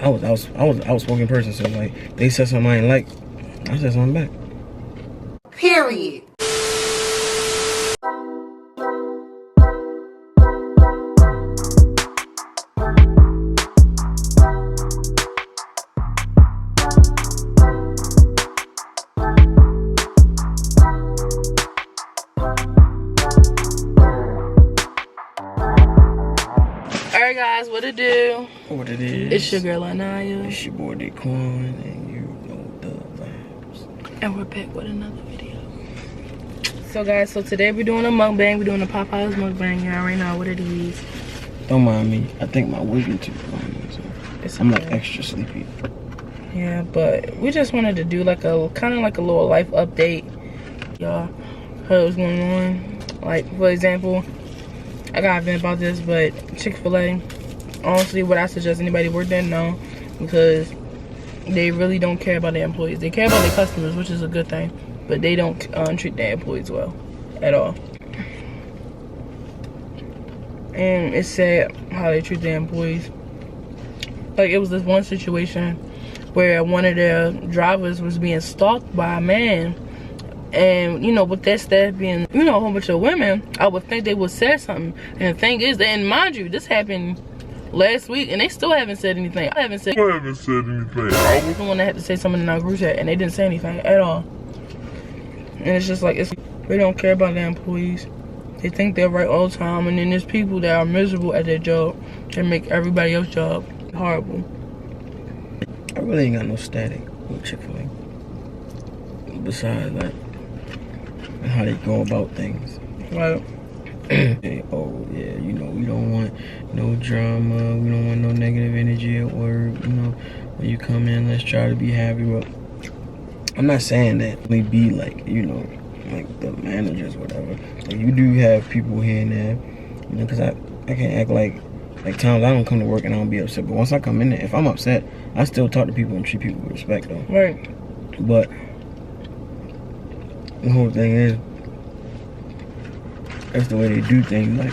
I was outspoken person, so like they said something I ain't like, I said something back. Period. Alright guys, what it do? What it is? It's your girl Anyia. It's your boy De'Quann, and you know the vibes. And we're back with another video. So guys, so today we're doing a mukbang. We're doing a Popeyes mukbang. You already know what it is. Don't mind me. I think my wig too long, so I'm like extra sleepy. Yeah, but we just wanted to do like a kind of like a little life update. Y'all heard what's going on. Like for example, I gotta vent about this, but Chick-Fil-A, honestly, would I suggest anybody work there? No, because they really don't care about their employees. They care about their customers, which is a good thing, but they don't treat their employees well at all. And it's sad how they treat their employees. Like it was this one situation where one of their drivers was being stalked by a man. And you know, with that staff being, you know, a whole bunch of women, I would think they would say something. And the thing is that, and mind you, this happened last week and they still haven't said anything. I haven't said anything. I was the one that had to say something in our group chat and they didn't say anything at all. And it's just like, they don't care about their employees. They think they're right all the time. And then there's people that are miserable at their job that make everybody else's job horrible. I really ain't got no static with Chick-Fil-A. Besides that, and how they go about things. Right. Oh yeah, you know, we don't want no drama, we don't want no negative energy at work, you know. When you come in, let's try to be happy. Well, I'm not saying that we be like, you know, like the managers or whatever. Like, you do have people here and there, you know, because I can't act like times I don't come to work and I don't be upset. But once I come in there, if I'm upset, I still talk to people and treat people with respect though. Right. But the whole thing is, that's the way they do things. Like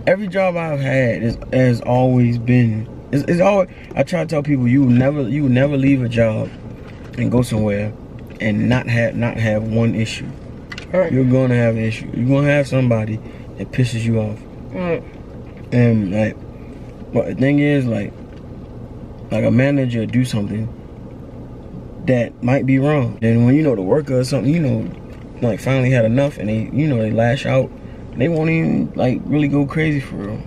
every job I've had has always been. It's always. I try to tell people you will never leave a job and go somewhere and not have one issue. Right. You're gonna have an issue. You're gonna have somebody that pisses you off. Right. And like, but the thing is, like a manager do something that might be wrong. Then when you know the worker or something, you know, like finally had enough and they, you know, they lash out. They won't even like really go crazy for real.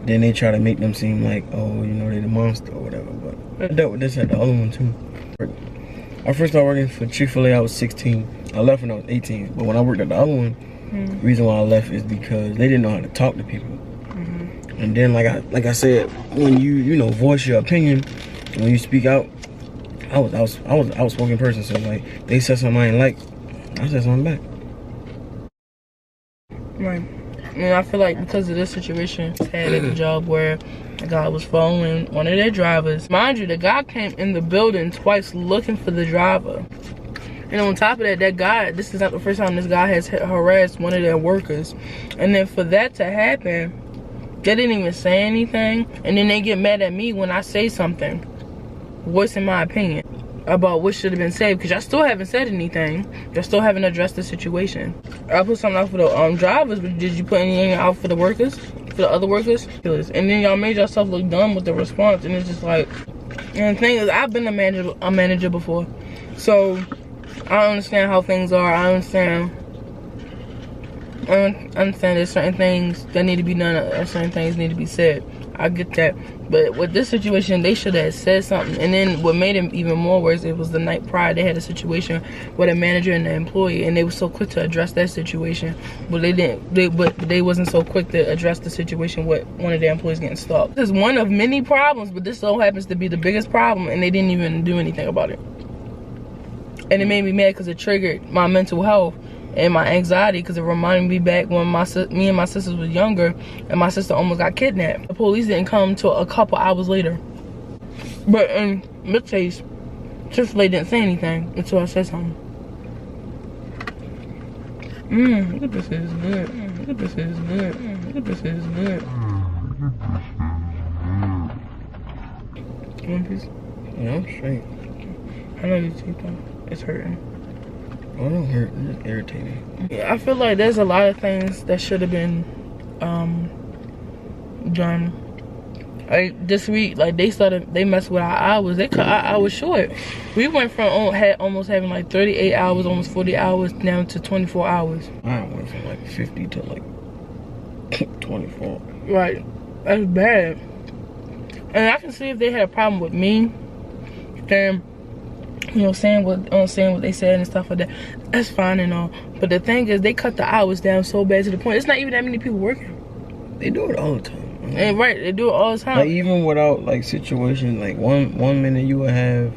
Then they try to make them seem like, oh, you know, they're the monster or whatever. But I dealt with this at the other one too. I first started working for Chick-Fil-A, I was 16. I left when I was 18. But when I worked at the other one, the reason why I left is because they didn't know how to talk to people. And then like I said, when you know, voice your opinion, when you speak out, I was outspoken person, so like they said something I ain't like, I said something back. Right. And I feel like because of this situation, I had a job where the guy was following one of their drivers. Mind you, the guy came in the building twice looking for the driver. And on top of that, that guy, this is not the first time this guy has harassed one of their workers. And then for that to happen, they didn't even say anything. And then they get mad at me when I say something, voicing my opinion about what should have been said, because y'all still haven't said anything. Y'all still haven't addressed the situation. I put something out for the drivers, but did you put anything out for the workers? For the other workers? And then y'all made yourself look dumb with the response, and it's just like, and the thing is, I've been a manager before. So I understand how things are. I understand there's certain things that need to be done, or certain things need to be said. I get that. But with this situation, they should have said something. And then what made it even more worse, it was the night prior, they had a situation with a manager and an employee, and they were so quick to address that situation. But they wasn't so quick to address the situation with one of their employees getting stalked. This is one of many problems, but this so happens to be the biggest problem, and they didn't even do anything about it. And it made me mad because it triggered my mental health and my anxiety, because it reminded me back when me and my sisters was younger and my sister almost got kidnapped. The police didn't come until a couple hours later. But in this case, Chick-Fil-A didn't say anything until I said something. This is good. This is good. This is good. One piece. Yeah, I'm straight. I know your teeth though. It's hurting. Oh, it don't hurt. It's just irritating. Yeah, I feel like there's a lot of things that should have been done. Like this week, like they messed with our hours. They cut our hours short. We went from almost having like 38 hours, almost 40 hours, down to 24 hours. I went from like 50 to like 24. Right, that's bad. And I can see if they had a problem with me, then saying what they said and stuff like that. That's fine and all. But the thing is, they cut the hours down so bad to the point it's not even that many people working. They do it all the time. And right, they do it all the time. Like even without like situations, like one minute you would have,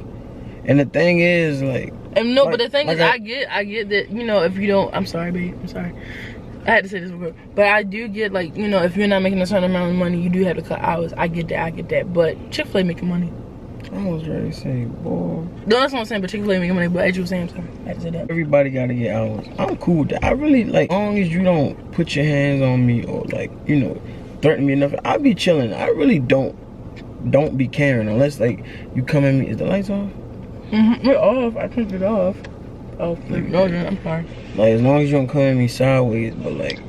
and the thing is like. And no, like, but the thing like is, I get that if you don't, I'm sorry, babe, I'm sorry. I had to say this real quick, but I do get like if you're not making a certain amount of money, you do have to cut hours. I get that. But Chick-Fil-A making money. I was ready to say, boy. No, that's what I'm saying. But Chick-Fil-A making money. But as you were saying, sorry, I had to say that. Everybody gotta get hours. I'm cool with that. I really like, as long as you don't put your hands on me or like threaten me enough, I'll be chilling. I really don't be caring unless like you come at me. Is the lights off? We're off. I turned it off. Oh, no, I'm sorry. Like as long as you don't come at me sideways, but like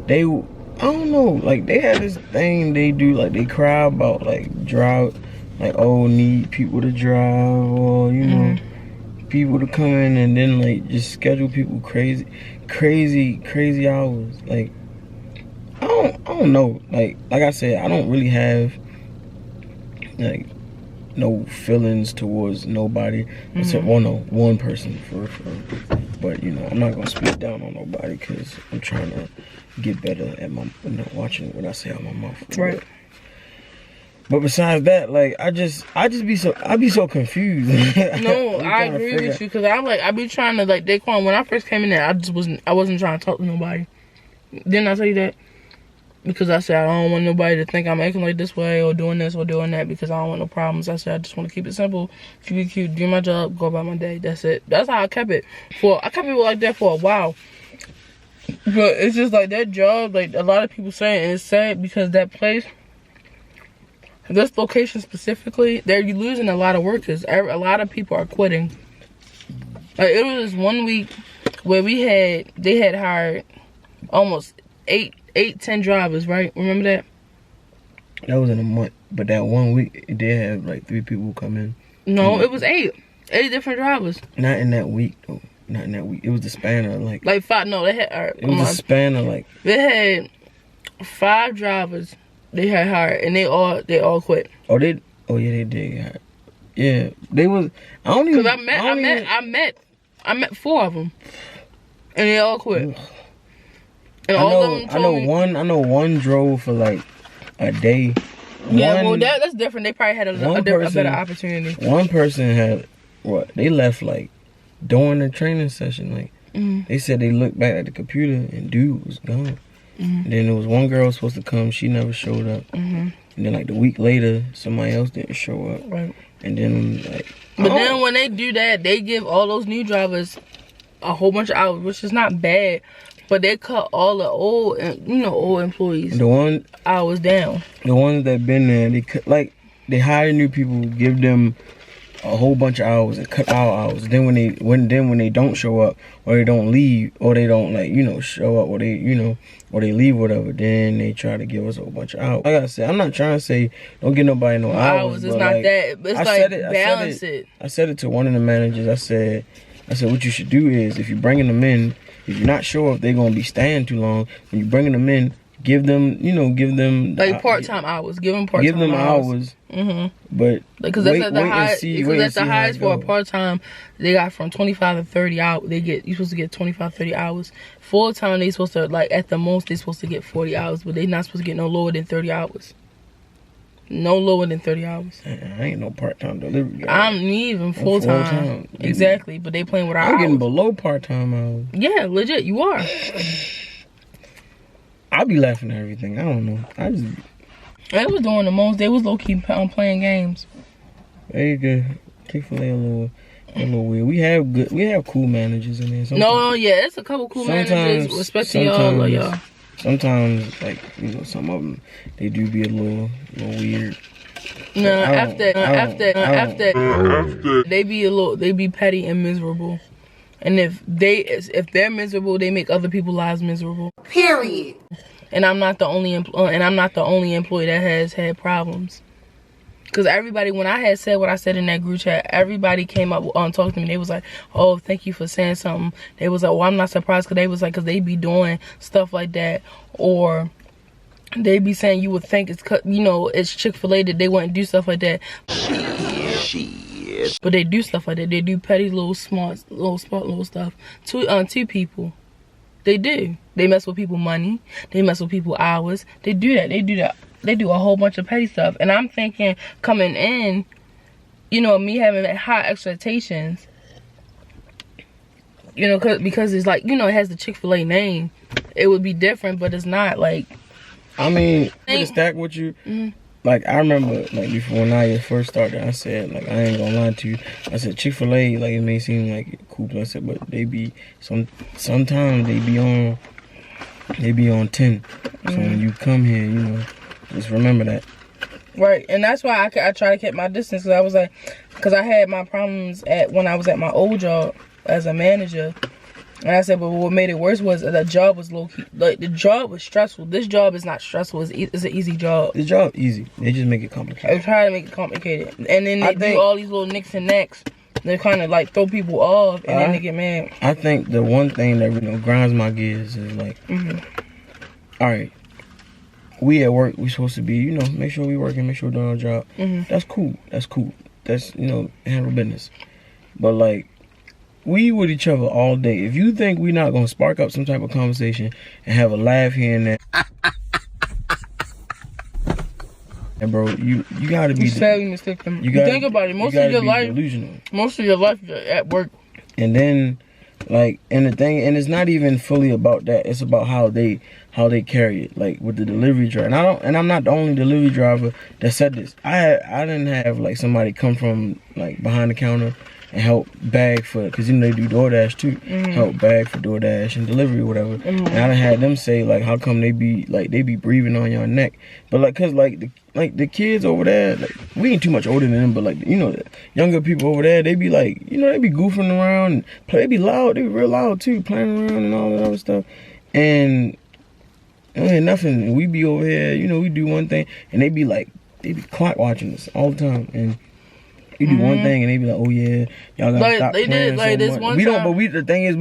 they, I don't know, like they have this thing they do, like they cry about like drought, like need people to drive or people to come in and then like just schedule people crazy hours. Like I don't know. Like I said, I don't really have like no feelings towards nobody except one person for but I'm not gonna speak down on nobody because I'm trying to get better at my watching what I say out my mouth. Right. But besides that, like I be so confused. No, I agree with you because I be trying to like De'Quann. When I first came in there, I wasn't trying to talk to nobody. Didn't I tell you that? Because I said I don't want nobody to think I'm acting like this way or doing this or doing that because I don't want no problems. I said I just want to keep it simple, keep it cute, do my job, go about my day. That's it. That's how I kept it. I kept it like that for a while. But it's just like that job, like a lot of people say, and it's sad because that place, this location specifically, they're losing a lot of workers. A lot of people are quitting. Like it was 1 week where they had hired almost 10 drivers, right? Remember that? That was in a month, but that 1 week it did have like 3 people come in. No, it was 8 different drivers. Not in that week though. Not in that week. It was the span of like 5. No, they had. It was the span of like. They had 5 drivers. They had hired, and they all quit. Oh, they. Oh yeah, they did. Yeah, they was. I don't even. Cause I met 4 of them, and they all quit. And I know one drove for like a day. Yeah, well that's different. They probably had a better opportunity. One person had they left like during the training session. Like they said they looked back at the computer and dude was gone. And then there was one girl supposed to come, she never showed up. And then like the week later, somebody else didn't show up. Right. And then like. But then when they do that, they give all those new drivers a whole bunch of hours, which is not bad. But they cut all the old employees. Hours down. The ones that been there, they hire new people, give them a whole bunch of hours and cut our hours. Then when they don't show up or they don't leave or they don't show up or they leave whatever, then they try to give us a whole bunch of hours. Like I said, I'm not trying to say don't give nobody no hours. It's not that. It's balance it. I said it to one of the managers. I said what you should do is if you're bringing them in. If you're not sure if they're gonna be staying too long, when you're bringing them in, give them like part-time hours. Give them part-time. Give them hours. But because that's the highest for a part-time. They got from 25 to 30 hours. You're supposed to get 25, 30 hours. Full-time, they supposed to at the most they're supposed to get 40 hours, but they're not supposed to get no lower than 30 hours. No lower than 30 hours. I ain't no part-time delivery guy. I'm even full-time. Exactly, but they playing with our hours. I'm getting below part-time hours. Yeah, legit, you are. I be laughing at everything. I don't know. They was doing the most. They was low-key playing games. Very good. Chick-Fil-A a little weird. We have cool managers in there. No, yeah, it's a couple cool managers. Respect to y'all. Sometimes, some of them, they do be a little weird. No, after they be petty and miserable. And if they're miserable, they make other people's lives miserable. Period. And I'm not the only employee that has had problems. Cause everybody, when I had said what I said in that group chat, everybody came up talking to me. They was like, "Oh, thank you for saying something." They was like, "Well, I'm not surprised," cause they was like, "Cause they be doing stuff like that," or they be saying you would think it's, you know, it's Chick-Fil-A that they wouldn't do stuff like that. Shit. But they do stuff like that. They do petty little smart little stuff to people. They do. They mess with people money. They mess with people hours. They do that. They do that. They do a whole bunch of petty stuff. And I'm thinking, coming in, you know, me having high expectations, you know, because it's like, you know, it has the Chick-fil-A name. It would be different, but it's not. Like, I mean, to stack with you, like, I remember, like, before when I first started, I said, like, I ain't gonna lie to you. I said, Chick-fil-A, like, it may seem like cool, I said, but they be, sometimes they be on 10. So when you come here, you know, just remember that. Right, and that's why I try to keep my distance, because I was like, because I had my problems when I was at my old job as a manager. And I said, but what made it worse was the job was low-key. Like, the job was stressful. This job is not stressful. It's an easy job. The job easy. They just make it complicated. They try to make it complicated. And then they do all these little nicks and necks. They kind of, like, throw people off, and then they get mad. I think the one thing that, you know, grinds my gears is, like, all right, we at work, we supposed to be, you know, make sure we working, make sure we're doing our job. That's cool. That's cool. That's, you know, handle business. But, like, we with each other all day. If you think we're not gonna spark up some type of conversation and have a laugh here and there, and bro, you gotta be. Sadly mistaken. You think about it. Most of your life, you're at work. And then, like, and the thing, and it's not even fully about that. It's about how they carry it, like with the delivery driver. And I'm not the only delivery driver that said this. I didn't have like somebody come from like behind the counter and help bag for, because you know they do DoorDash too, help bag for DoorDash and delivery or whatever. And I done had them say like, how come they be breathing on your neck? But like, cause like the kids over there, like, we ain't too much older than them, but like, you know, the younger people over there, they be like, you know, they be goofing around and they be loud, they be real loud too, playing around and all that other stuff. And ain't nothing. We be over here, you know, we do one thing and they be clock watching us all the time. And we do one thing and they be like, oh yeah, y'all gotta stop playing so much. The thing is,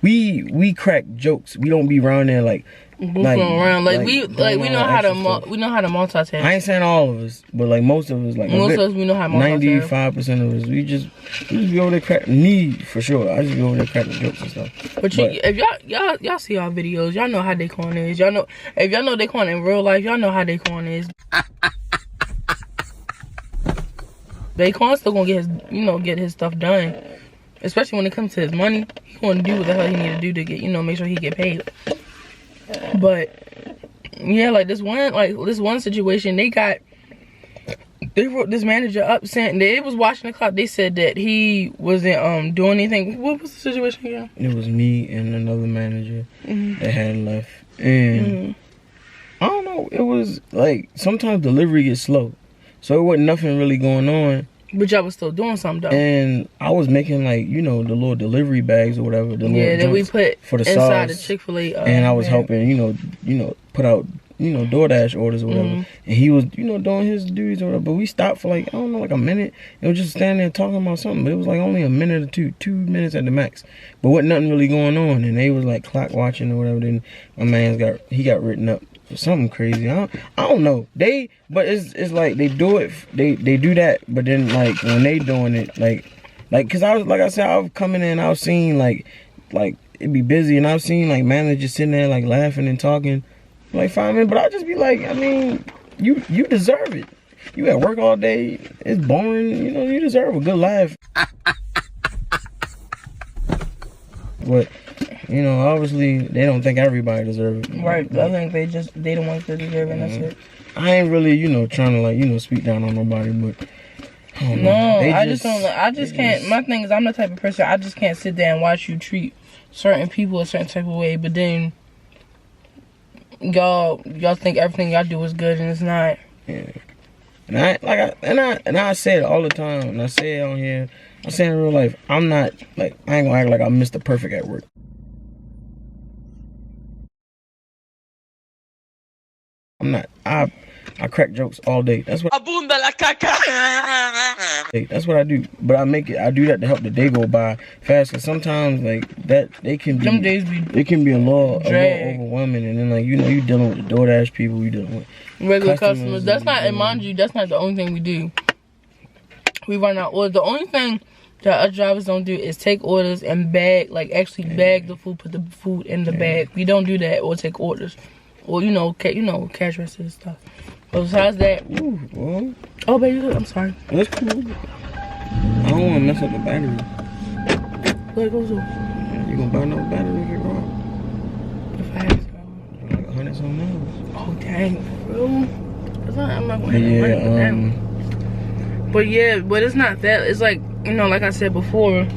we crack jokes. We don't be around there like goofing around. We know how to multitask. I ain't saying all of us, but like most of us, like most of us, we know how to multitask. 95% of us, we just be over there cracking. Me for sure, I just be over there cracking jokes and stuff. But if y'all see our videos, y'all know how De'Quann is. Y'all know, if y'all know De'Quann in real life, y'all know how De'Quann is. De'Quann still gonna get his stuff done, especially when it comes to his money. He gonna do what the hell he need to do to get, make sure he get paid. But yeah, like this one situation, they wrote this manager up saying they was watching the clock. They said that he wasn't doing anything. What was the situation again? It was me and another manager that had left, and I don't know. It was like sometimes delivery gets slow. So it wasn't nothing really going on. But y'all was still doing something though. And I was making like, the little delivery bags or whatever. That we put for the inside sauce. The Chick-fil-A. And I was helping, put out, DoorDash orders or whatever. And he was, doing his duties or whatever. But we stopped for like, I don't know, like a minute. It was just standing there talking about something. But it was like only a minute or 2 minutes at the max. But wasn't nothing really going on. And they was like clock watching or whatever. Then my man got written up. Something crazy. I don't know. But it's like they do it. They do that. But then like when they doing it, like cause I was coming in. I was seeing like it be busy, and I've seen like managers sitting there like laughing and talking, like 5 minutes. But I just be like, I mean, you deserve it. You at work all day. It's boring. You deserve a good laugh. But. Obviously they don't think everybody deserves it. Right. I think they the ones that deserve it. That's it. I ain't really, trying to like, speak down on nobody, but I don't know. I just can't. My thing is, I'm the type of person, I just can't sit there and watch you treat certain people a certain type of way, but then y'all think everything y'all do is good and it's not. Yeah. And I say it all the time, and I say it on here. I say it in real life. I'm not like, I ain't gonna act like I'm Mr. Perfect at work. I'm not. I crack jokes all day. That's what. That's what I do. But I do that to help the day go by fast. Cause sometimes like that, it can be a little overwhelming. And then like you dealing with the DoorDash people, you dealing with regular customers. That's not, and mind you, that's not the only thing we do. We run out orders. The only thing that us drivers don't do is take orders and bag, like actually bag the food, put the food in the bag. We don't do that or take orders. Or cash register and stuff. But besides that, oh baby, I'm sorry. That's cool. I don't want to mess up the battery. What it goes on? You gonna buy another battery if it wrong? If I have to. Like $100 something. Oh dang, bro. I'm not gonna have money for that. But yeah, but it's not that. It's like like I said before,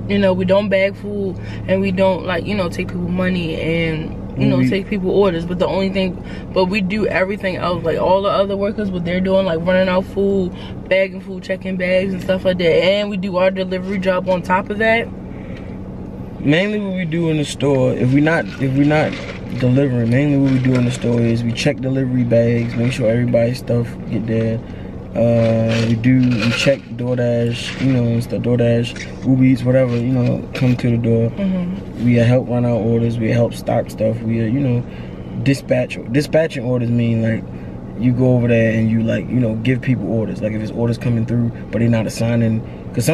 we don't bag food and we don't take people money and. Take people orders, but we do everything else, like all the other workers, what they're doing, like running out food, bagging food, checking bags and stuff like that, and we do our delivery job on top of that. Mainly what we do in the store, if we're not delivering, mainly what we do in the store is we check delivery bags, make sure everybody's stuff get there. We check DoorDash, and stuff, DoorDash, Uber Eats, whatever, come to the door. We help run our orders, we help stock stuff, we, dispatching orders mean like, you go over there and you give people orders, like if it's orders coming through, but they're not assigning, cause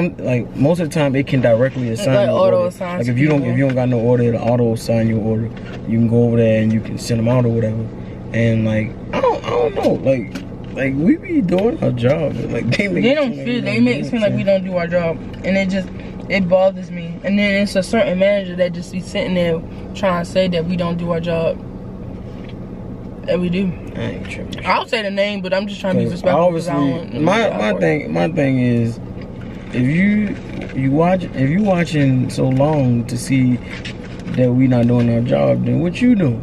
most of the time it can directly assign like auto assign. Like if you don't got no order, it'll auto assign your order. You can go over there and you can send them out or whatever. And like, I don't know, like we be doing our job, but like they make it seem like we don't do our job, and it bothers me. And then it's a certain manager that just be sitting there trying to say that we don't do our job, and we do. I ain't tripping. I'll say the name, but I'm just trying to be respectful. Obviously, my thing is, if you watching so long to see that we not doing our job, then what you doing?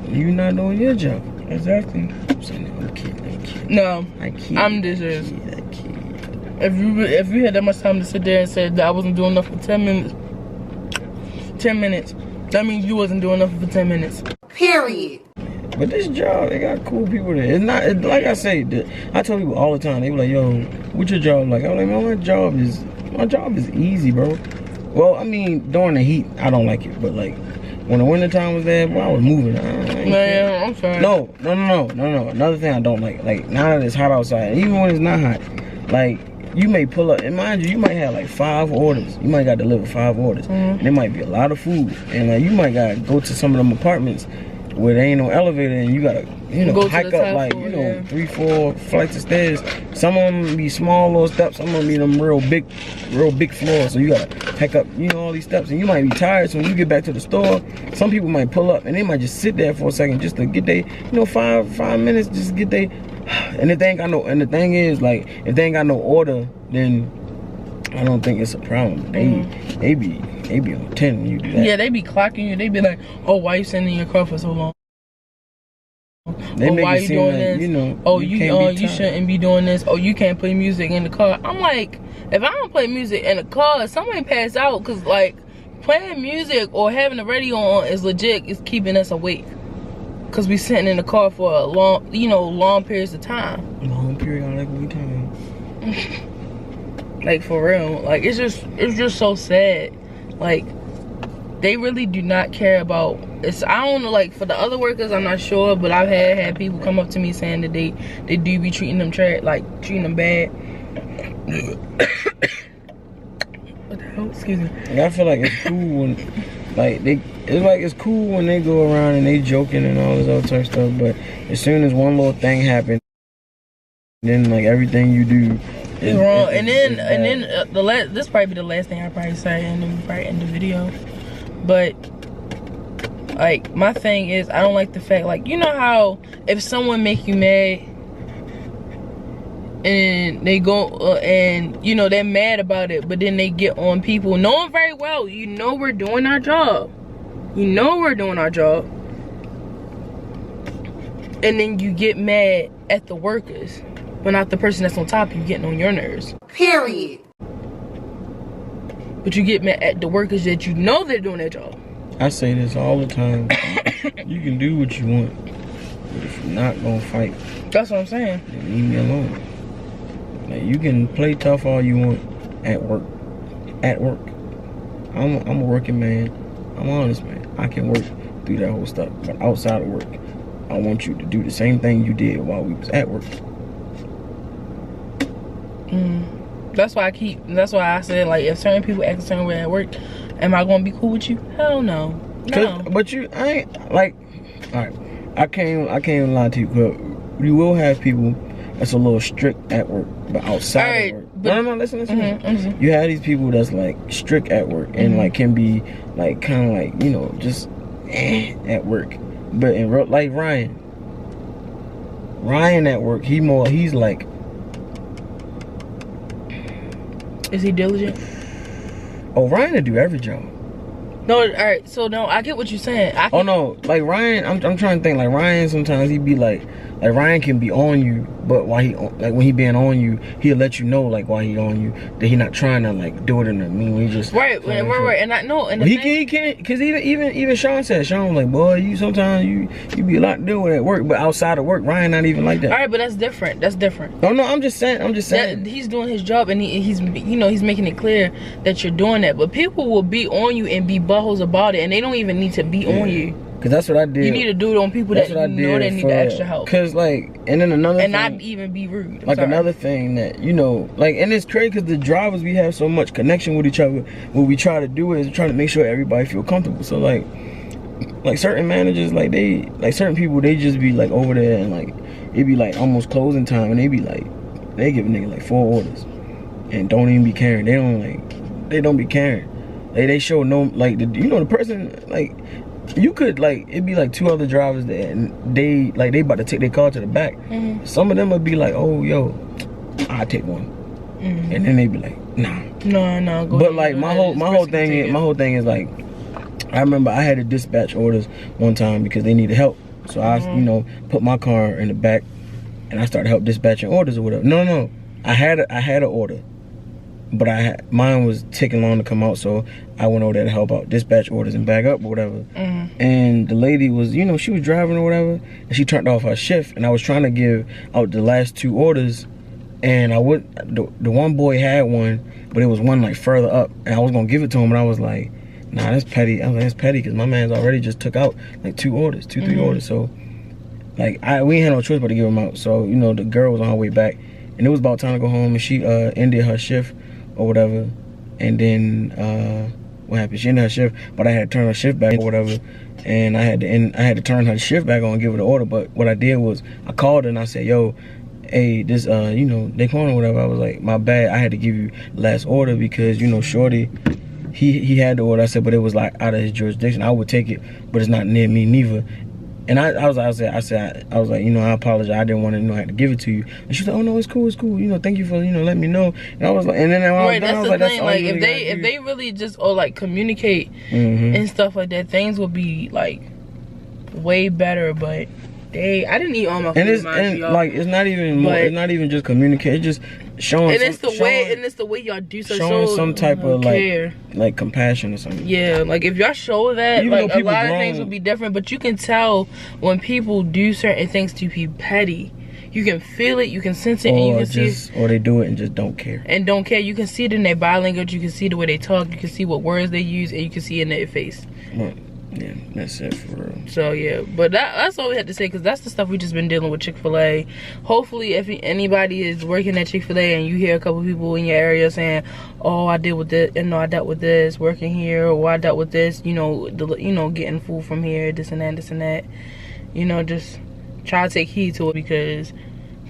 You not doing your job. Exactly. I'm saying, I'm kidding. No, I kid. I'm just if you had that much time to sit there and say that I wasn't doing enough for 10 minutes, that means you wasn't doing enough for 10 minutes. Period. But this job, they got cool people there. It's not like I say. I tell people all the time. They be like, "Yo, what's your job like?" I'm like, "Man, my job is easy, bro." Well, I mean, during the heat, I don't like it, but like. When the winter time was there, boy, I was moving. I'm sorry. No. Another thing I don't like now that it's hot outside, even when it's not hot, like you may pull up, and mind you might have like 5 orders. You might got to deliver 5 orders. And there might be a lot of food, and like you might got to go to some of them apartments where there ain't no elevator, and you gotta hike up like 3-4 flights of stairs. Some of them be small little steps, some of them be them real big floors, so you gotta hike up all these steps, and you might be tired. So when you get back to the store, some people might pull up and they might just sit there for a second just to get they 5 minutes, just get they. And if they ain't got no, and the thing is, like, if they ain't got no order, then I don't think it's a problem. They be on 10 when you do that. Yeah, they be clocking you. They be like, "Oh, why you sitting in your car for so long? They make why it you seem doing like, this? Oh, you shouldn't be doing this. Oh, you can't play music in the car." I'm like, if I don't play music in the car, somebody pass out, because like playing music or having the radio on is legit. It's keeping us awake, because we sitting in the car for a long periods of time. Long period, like what we talking. Like for real, like it's just so sad. Like they really do not care about. I don't know, like for the other workers, I'm not sure, but I've had people come up to me saying that they do be treating them treating them bad. What the hell? Excuse me. Like, I feel like it's cool when it's cool when they go around and they joking and all this other type of stuff, but as soon as one little thing happens, then like everything you do is wrong. And then this probably be the last thing I probably say in the video, but like my thing is, I don't like the fact, like, you know how if someone make you mad and they go and they're mad about it, but then they get on people knowing very well we're doing our job, and then you get mad at the workers. but not the person that's on top of you getting on your nerves. Period. But you get mad at the workers that you know they're doing their job. I say this all the time. You can do what you want, but if you're not gonna fight, that's what I'm saying. then leave me alone. Like, you can play tough all you want at work. At work, I'm a working man. I'm an honest man. I can work through that whole stuff. But outside of work, I want you to do the same thing you did while we was at work. That's why I said, like, if certain people act a certain way at work, am I gonna be cool with you? Hell no. No. But I ain't like, alright, I can't lie to you, but you will have people that's a little strict at work, but outside of work. No, listen. You have these people that's like strict at work and like can be like kind of like, you know, just at work. But in real, like Ryan at work, he's like, is he diligent? Oh, Ryan will do every job. No, alright, so no, I get what you're saying. Oh no, like Ryan, I'm trying to think, like Ryan sometimes he be like Ryan can be on you, but while when he being on you, he'll let you know like while he on you that he not trying to like do it in a mean way. Just right, and I know, and he can't, cause even Sean was like, boy, you sometimes you be a lot to do at work, but outside of work, Ryan not even like that. Alright, but that's different. No, I'm just saying. That he's doing his job, and he's making it clear that you're doing that. But people will be on you and be buttholes about it, and they don't even need to be on you. Cause that's what I did. You need to do it on people that you know they need the extra help. Cause like, and then another thing, not even be rude. Another thing that, you know, like, and it's crazy because the drivers, we have so much connection with each other. What we try to do is try to make sure everybody feel comfortable. So like certain managers, certain people, they just be like over there and like it be like almost closing time, and they be like, they give a nigga like 4 orders and don't even be caring. They don't be caring. They show no, like, the person, like, you could, like, it'd be like 2 other drivers there, and they about to take their car to the back. Some of them would be like, oh, yo, I'll take one. And then they'd be like, nah. No, go. But like my whole thing is like, I remember I had to dispatch orders one time because they needed help. So I, you know, put my car in the back and I started help dispatching orders or whatever. No, I had an order, but mine was taking long to come out, so I went over there to help out dispatch orders and back up or whatever. And the lady was, you know, she was driving or whatever, and she turned off her shift, and I was trying to give out the last 2 orders, and the one boy had one, but it was one like further up, and I was gonna give it to him, and I was like, nah, that's petty. I was like, that's petty because my man's already just took out like 2 orders, 3 orders. So like we ain't had no choice but to give them out. So, you know, the girl was on her way back, and it was about time to go home, and she ended her shift or whatever. And then what happened? She ended her shift, but I had to turn her shift back or whatever. And I had to turn her shift back on and give her the order. But what I did was I called her and I said, yo, hey, this you know, De'Quann or whatever. I was like, my bad, I had to give you the last order because, you know, shorty, he had the order. I said, but it was like out of his jurisdiction. I would take it, but it's not near me neither. And I was like, you know, I apologize. I didn't want to, you know, I had to give it to you. And she was like, oh no, it's cool. You know, thank you for, you know, letting me know. And I was like, and then I was like, that's like, if they really just like communicate and stuff like that, things will be like way better. But I didn't eat all my food. It's not even just communicate. It's just showing. And it's the way y'all do so. Showing some type of like compassion or something. Yeah, like if y'all show that, even like a lot of things will be different. But you can tell when people do certain things to be petty. You can feel it, you can sense it, and you can see it. Or they do it and just don't care. And don't care. You can see it in their body language. You can see the way they talk. You can see what words they use, and you can see it in their face. Yeah, that's it for real. So yeah, but that's all we had to say, because that's the stuff we just been dealing with Chick-Fil-A. Hopefully, if anybody is working at Chick-Fil-A and you hear a couple people in your area saying, "Oh, I dealt with this," and no, I dealt with this working here, or I dealt with this, you know, getting food from here, this and that, you know, just try to take heed to it, because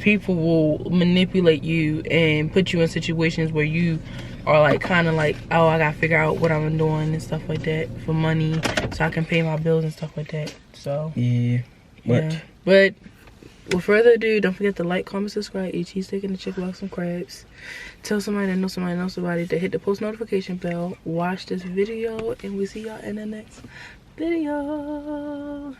people will manipulate you and put you in situations where you are like kind of like, oh, I gotta figure out what I'm doing and stuff like that for money so I can pay my bills and stuff like that. So yeah, but with further ado, don't forget to like, comment, subscribe, eat cheesesteak and the chicken box and crabs. Tell somebody that knows somebody to hit the post notification bell, watch this video, and we'll see y'all in the next video.